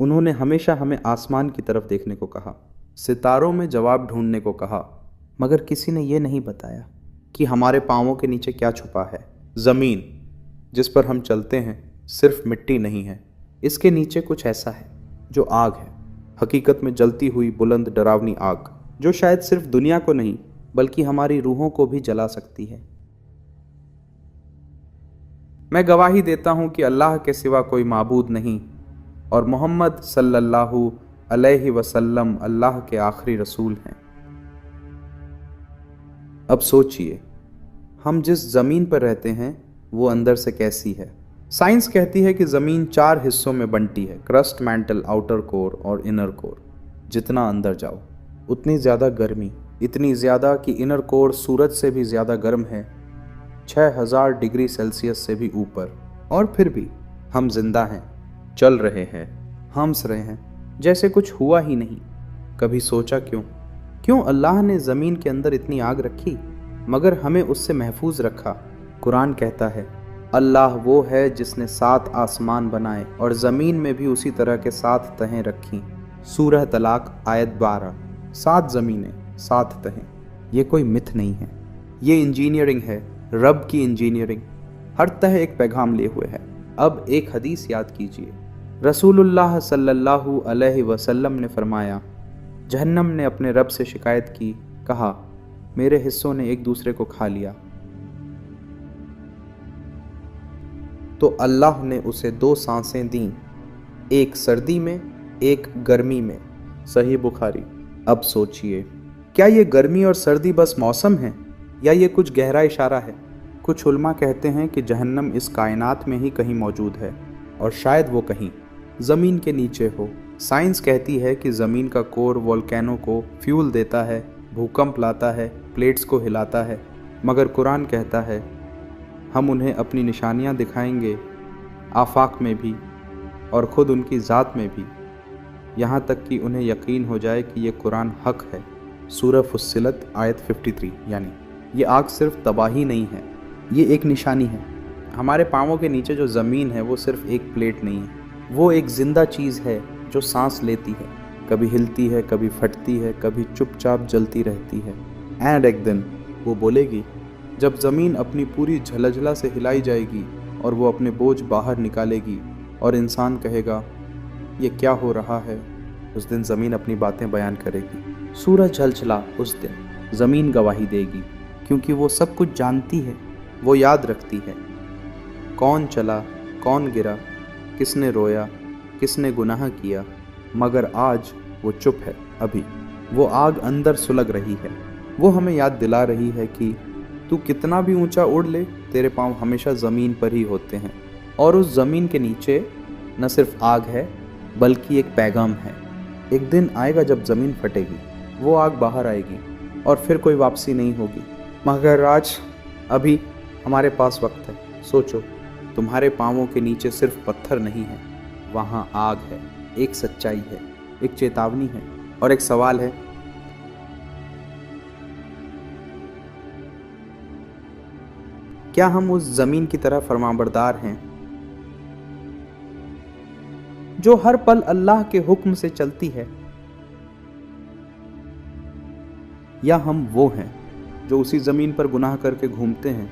उन्होंने हमेशा हमें आसमान की तरफ देखने को कहा, सितारों में जवाब ढूंढने को कहा, मगर किसी ने यह नहीं बताया कि हमारे पाँवों के नीचे क्या छुपा है। ज़मीन जिस पर हम चलते हैं सिर्फ मिट्टी नहीं है, इसके नीचे कुछ ऐसा है जो आग है, हकीकत में जलती हुई बुलंद डरावनी आग, जो शायद सिर्फ दुनिया को नहीं बल्कि हमारी रूहों को भी जला सकती है। मैं गवाही देता हूं कि अल्लाह के सिवा कोई माबूद नहीं और मोहम्मद सल्लल्लाहु अलैहि वसल्लम अल्लाह के आखिरी रसूल हैं। अब सोचिए, हम जिस ज़मीन पर रहते हैं वो अंदर से कैसी है। साइंस कहती है कि ज़मीन 4 हिस्सों में बनती है, क्रस्ट, मैंटल, आउटर कोर और इनर कोर। जितना अंदर जाओ उतनी ज़्यादा गर्मी, इतनी ज़्यादा कि इनर कोर सूरज से भी ज़्यादा गर्म है, 6000 डिग्री सेल्सियस से भी ऊपर। और फिर भी हम जिंदा हैं, चल रहे हैं, हंस रहे हैं जैसे कुछ हुआ ही नहीं। कभी सोचा क्यों अल्लाह ने ज़मीन के अंदर इतनी आग रखी मगर हमें उससे महफूज रखा। कुरान कहता है, अल्लाह वो है जिसने 7 आसमान बनाए और ज़मीन में भी उसी तरह के 7 तहें रखी। सूरह तलाक आयत 12। 7 ज़मीनें, 7 तहें। ये कोई मिथ नहीं है, ये इंजीनियरिंग है, रब की इंजीनियरिंग। हर तह एक पैगाम लिए हुए है। अब एक हदीस याद कीजिए। रसूलुल्लाह सल्लल्लाहु अलैहि वसल्लम ने फरमाया, जहन्नम ने अपने रब से शिकायत की, कहा मेरे हिस्सों ने एक दूसरे को खा लिया। तो अल्लाह ने उसे 2 सांसें दी, एक सर्दी में एक गर्मी में। सही बुखारी। अब सोचिए, क्या ये गर्मी और सर्दी बस मौसम है या ये कुछ गहरा इशारा है? कुछ उल्मा कहते हैं कि जहन्नम इस कायनात में ही कहीं मौजूद है और शायद वो कहीं ज़मीन के नीचे हो। साइंस कहती है कि ज़मीन का कोर वोल्केनो को फ्यूल देता है, भूकंप लाता है, प्लेट्स को हिलाता है। मगर कुरान कहता है हम उन्हें अपनी निशानियां दिखाएंगे, आफाक में भी और ख़ुद उनकी ज़ात में भी, यहाँ तक कि उन्हें यकीन हो जाए कि ये कुरान हक है। सूरह फुस्सिलत आयत 53। यानी ये आग सिर्फ तबाही नहीं है, ये एक निशानी है। हमारे पाँवों के नीचे जो ज़मीन है वो सिर्फ एक प्लेट नहीं है, वो एक ज़िंदा चीज़ है जो सांस लेती है, कभी हिलती है, कभी फटती है, कभी चुपचाप जलती रहती है। एंड एक दिन वो बोलेगी, जब ज़मीन अपनी पूरी झलझला से हिलाई जाएगी और वो अपने बोझ बाहर निकालेगी और इंसान कहेगा ये क्या हो रहा है। उस दिन ज़मीन अपनी बातें बयान करेगी। सूरज झलझला उस दिन ज़मीन गवाही देगी, क्योंकि वो सब कुछ जानती है, वो याद रखती है। कौन चला, कौन गिरा, किसने रोया, किसने गुनाह किया, मगर आज वो चुप है। अभी वो आग अंदर सुलग रही है, वो हमें याद दिला रही है कि तू कितना भी ऊंचा उड़ ले, तेरे पाँव हमेशा ज़मीन पर ही होते हैं। और उस ज़मीन के नीचे न सिर्फ आग है बल्कि एक पैगाम है। एक दिन आएगा जब ज़मीन फटेगी, वो आग बाहर आएगी और फिर कोई वापसी नहीं होगी। मगर आज अभी हमारे पास वक्त है। सोचो, तुम्हारे पाँवों के नीचे सिर्फ पत्थर नहीं है, वहाँ आग है, एक सच्चाई है, एक चेतावनी है और एक सवाल है, क्या हम उस ज़मीन की तरह फरमाबरदार हैं जो हर पल अल्लाह के हुक्म से चलती है, या हम वो हैं जो उसी ज़मीन पर गुनाह करके घूमते हैं